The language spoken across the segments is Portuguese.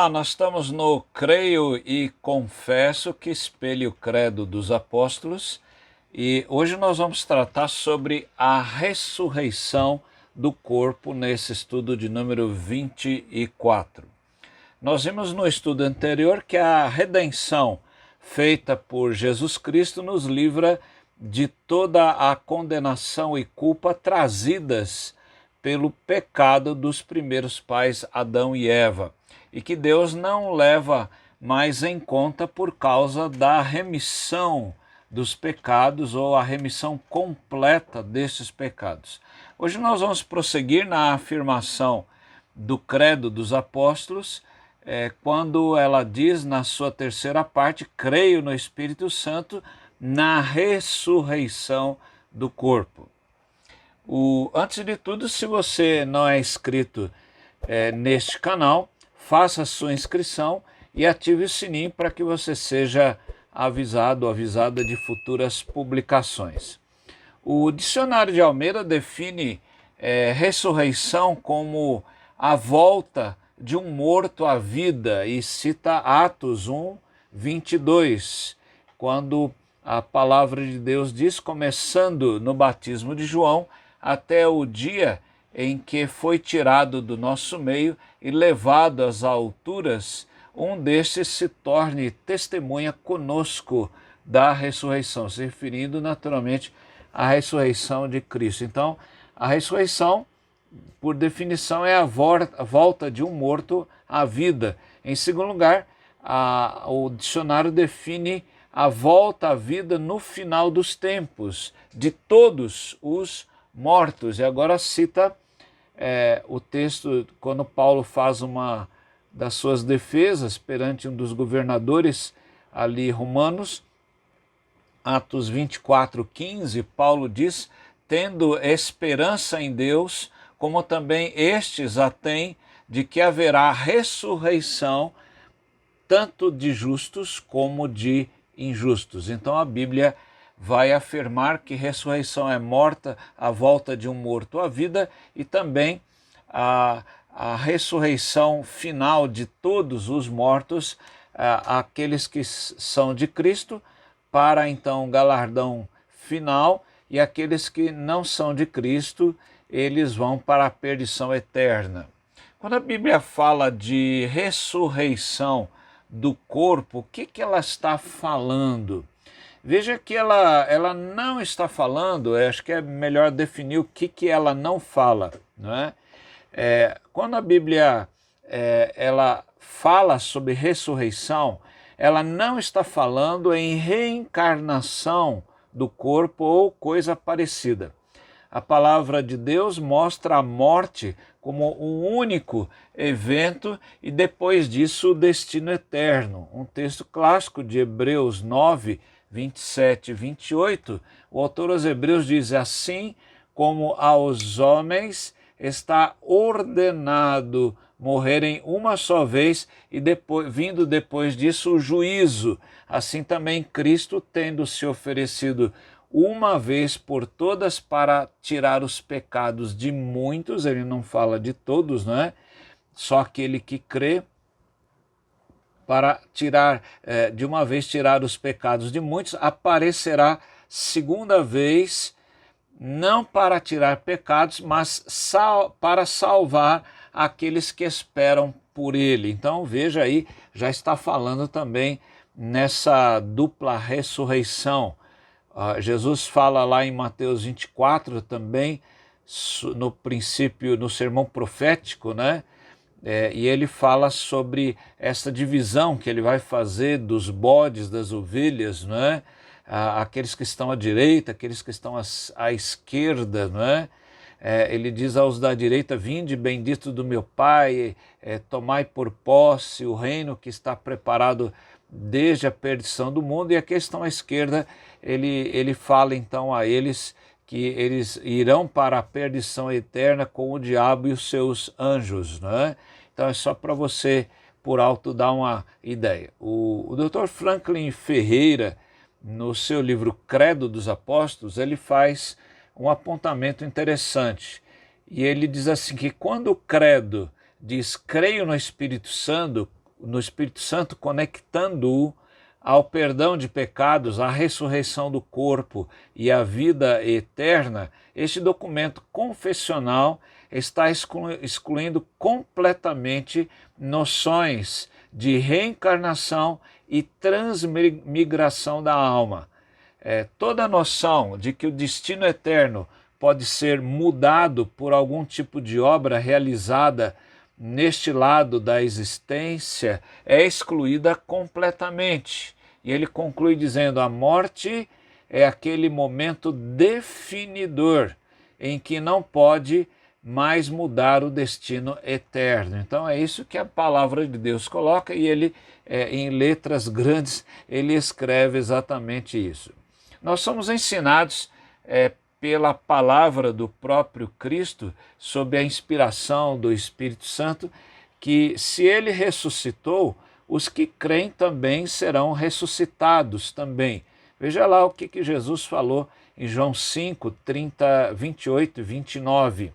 Olá, nós estamos no Creio e Confesso, que espelha o credo dos apóstolos, e hoje nós vamos tratar sobre a ressurreição do corpo nesse estudo de número 24. Nós vimos no estudo anterior que a redenção feita por Jesus Cristo nos livra de toda a condenação e culpa trazidas pelo pecado dos primeiros pais Adão e Eva, e que Deus não leva mais em conta por causa da remissão dos pecados ou a remissão completa desses pecados. Hoje nós vamos prosseguir na afirmação do credo dos apóstolos, quando ela diz na sua terceira parte: creio no Espírito Santo, na ressurreição do corpo. Antes de tudo, se você não é inscrito neste canal, faça a sua inscrição e ative o sininho para que você seja avisado ou avisada de futuras publicações. O Dicionário de Almeida define ressurreição como a volta de um morto à vida e cita Atos 1, 22, quando a palavra de Deus diz: começando no batismo de João, até o dia em que foi tirado do nosso meio e levado às alturas, um destes se torne testemunha conosco da ressurreição, se referindo naturalmente à ressurreição de Cristo. Então, a ressurreição, por definição, é a volta de um morto à vida. Em segundo lugar, o dicionário define a volta à vida no final dos tempos, de todos os mortos. E agora cita o texto quando Paulo faz uma das suas defesas perante um dos governadores ali romanos, Atos 24:15, Paulo diz: tendo esperança em Deus, como também estes a têm, de que haverá ressurreição tanto de justos como de injustos. Então a Bíblia vai afirmar que ressurreição é a volta de um morto à vida, e também a ressurreição final de todos os mortos, aqueles que são de Cristo, para então o galardão final, e aqueles que não são de Cristo, eles vão para a perdição eterna. Quando a Bíblia fala de ressurreição do corpo, o que ela está falando? Veja que ela não está falando, acho que é melhor definir o que ela não fala, não é? Quando a Bíblia ela fala sobre ressurreição, ela não está falando em reencarnação do corpo ou coisa parecida. A palavra de Deus mostra a morte como um único evento e depois disso o destino eterno. Um texto clássico de Hebreus 9, 27 e 28, o autor aos Hebreus diz: assim como aos homens está ordenado morrerem uma só vez e vindo depois disso o juízo, assim também Cristo, tendo se oferecido uma vez por todas para tirar os pecados de muitos, ele não fala de todos, não é? Só aquele que crê, para tirar, de uma vez tirar os pecados de muitos, aparecerá segunda vez, não para tirar pecados, mas para salvar aqueles que esperam por ele. Então veja aí, já está falando também nessa dupla ressurreição. Jesus fala lá em Mateus 24 também, no princípio, no sermão profético, né? E ele fala sobre essa divisão que ele vai fazer dos bodes, das ovelhas, não é? Aqueles que estão à direita, aqueles que estão à esquerda, não é? Ele diz aos da direita: vinde bendito do meu Pai, tomai por posse o reino que está preparado desde a perdição do mundo. E aqueles que estão à esquerda, ele fala então a eles que eles irão para a perdição eterna com o diabo e os seus anjos, não é? Então é só para você, por alto, dar uma ideia. O Dr. Franklin Ferreira, no seu livro Credo dos Apóstolos, ele faz um apontamento interessante. E ele diz assim, que quando o credo diz creio no Espírito Santo, no Espírito Santo, conectando-o ao perdão de pecados, à ressurreição do corpo e à vida eterna, este documento confessional está excluindo completamente noções de reencarnação e transmigração da alma. Toda a noção de que o destino eterno pode ser mudado por algum tipo de obra realizada neste lado da existência é excluída completamente. E ele conclui dizendo: a morte é aquele momento definidor em que não pode mais mudar o destino eterno. Então é isso que a palavra de Deus coloca, e ele, em letras grandes, ele escreve exatamente isso. Nós somos ensinados pela palavra do próprio Cristo, sob a inspiração do Espírito Santo, que se ele ressuscitou, os que creem também serão ressuscitados também. Veja lá o que Jesus falou em João 5, 28 e 29.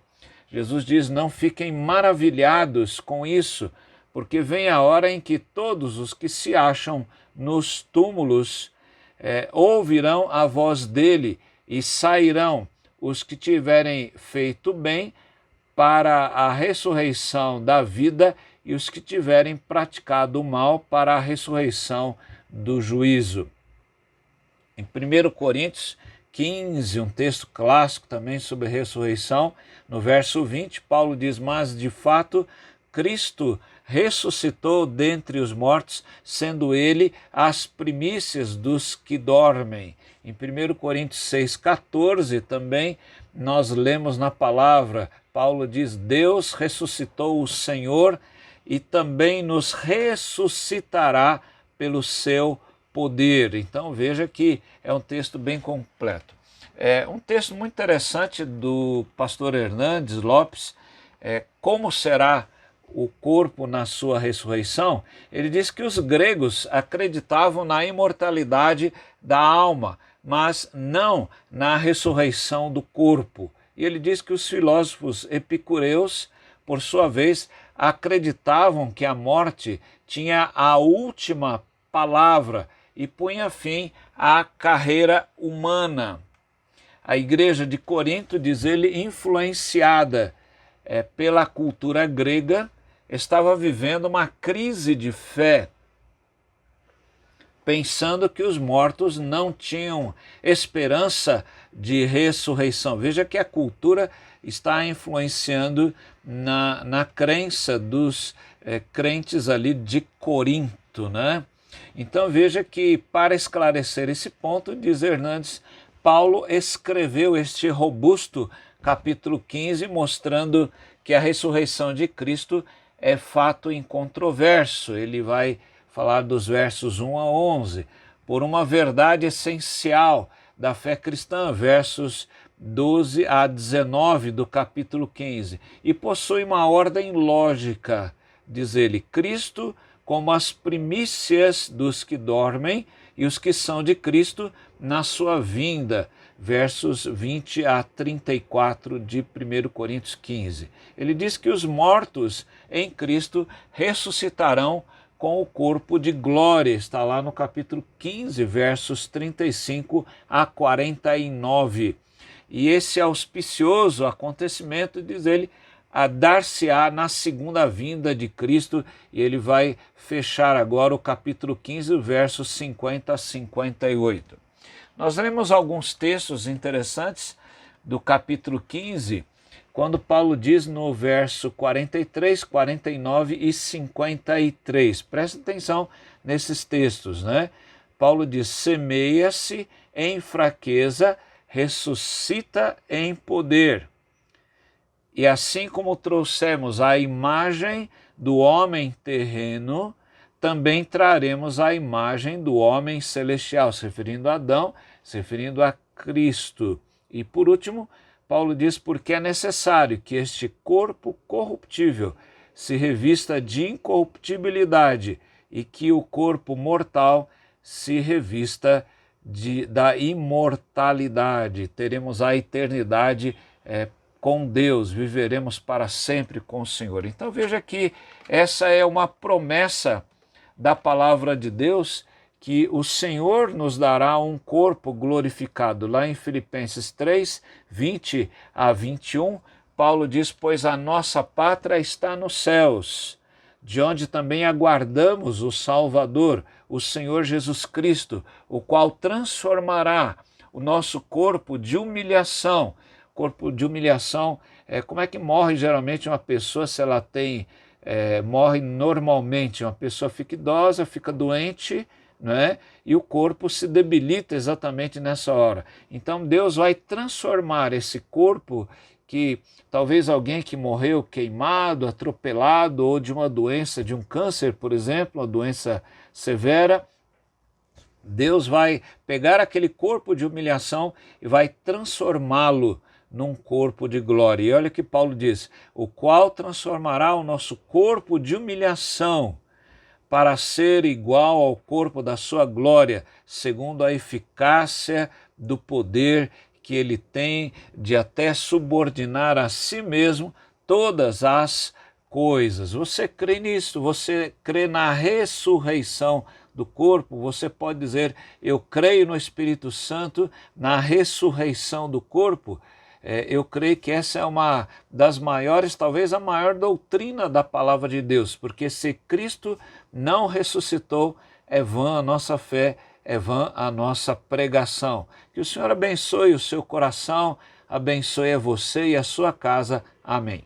Jesus diz: não fiquem maravilhados com isso, porque vem a hora em que todos os que se acham nos túmulos ouvirão a voz dele, e sairão os que tiverem feito bem para a ressurreição da vida, e os que tiverem praticado o mal para a ressurreição do juízo. Em 1 Coríntios 15, um texto clássico também sobre ressurreição, no verso 20, Paulo diz: mas de fato Cristo ressuscitou dentre os mortos, sendo ele as primícias dos que dormem. Em 1 Coríntios 6,14 também nós lemos na palavra, Paulo diz: Deus ressuscitou o Senhor e também nos ressuscitará pelo seu poder. Então veja que é um texto bem completo. É um texto muito interessante do pastor Hernandes Lopes, como será o corpo na sua ressurreição. Ele diz que os gregos acreditavam na imortalidade da alma, mas não na ressurreição do corpo. E ele diz que os filósofos epicureus, por sua vez, acreditavam que a morte tinha a última palavra e punha fim à carreira humana. A igreja de Corinto, diz ele, influenciada pela cultura grega, estava vivendo uma crise de fé, pensando que os mortos não tinham esperança de ressurreição. Veja que a cultura está influenciando na crença dos crentes ali de Corinto, né? Então veja que, para esclarecer esse ponto, diz Hernandes, Paulo escreveu este robusto capítulo 15, mostrando que a ressurreição de Cristo é fato incontroverso. Ele vai falar dos versos 1 a 11, por uma verdade essencial da fé cristã, versos 12 a 19 do capítulo 15, e possui uma ordem lógica, diz ele: Cristo como as primícias dos que dormem e os que são de Cristo na sua vinda, versos 20 a 34 de 1 Coríntios 15. Ele diz que os mortos em Cristo ressuscitarão com o corpo de glória, está lá no capítulo 15, versos 35 a 49. E esse auspicioso acontecimento, diz ele, a dar-se-á na segunda vinda de Cristo, e ele vai fechar agora o capítulo 15, versos 50 a 58. Nós lemos alguns textos interessantes do capítulo 15, quando Paulo diz no verso 43, 49 e 53. Presta atenção nesses textos, né? Paulo diz: semeia-se em fraqueza, ressuscita em poder. E assim como trouxemos a imagem do homem terreno, também traremos a imagem do homem celestial, se referindo a Adão, se referindo a Cristo. E por último, Paulo diz: porque é necessário que este corpo corruptível se revista de incorruptibilidade e que o corpo mortal se revista da imortalidade. Teremos a eternidade com Deus, viveremos para sempre com o Senhor. Então veja que essa é uma promessa da palavra de Deus que o Senhor nos dará um corpo glorificado. Lá em Filipenses 3, 20 a 21, Paulo diz: pois a nossa pátria está nos céus, de onde também aguardamos o Salvador, o Senhor Jesus Cristo, o qual transformará o nosso corpo de humilhação. Corpo de humilhação, como é que morre geralmente uma pessoa se ela tem, morre normalmente? Uma pessoa fica idosa, fica doente, né? E o corpo se debilita exatamente nessa hora. Então Deus vai transformar esse corpo, que talvez alguém que morreu queimado, atropelado, ou de uma doença, de um câncer, por exemplo, uma doença severa, Deus vai pegar aquele corpo de humilhação e vai transformá-lo num corpo de glória. E olha o que Paulo diz: o qual transformará o nosso corpo de humilhação para ser igual ao corpo da sua glória, segundo a eficácia do poder que ele tem de até subordinar a si mesmo todas as coisas. Você crê nisso? Você crê na ressurreição do corpo? Você pode dizer: eu creio no Espírito Santo, na ressurreição do corpo? Eu creio que essa é uma das maiores, talvez a maior doutrina da palavra de Deus, porque se Cristo não ressuscitou, é vã a nossa fé, é vã a nossa pregação. Que o Senhor abençoe o seu coração, abençoe a você e a sua casa. Amém.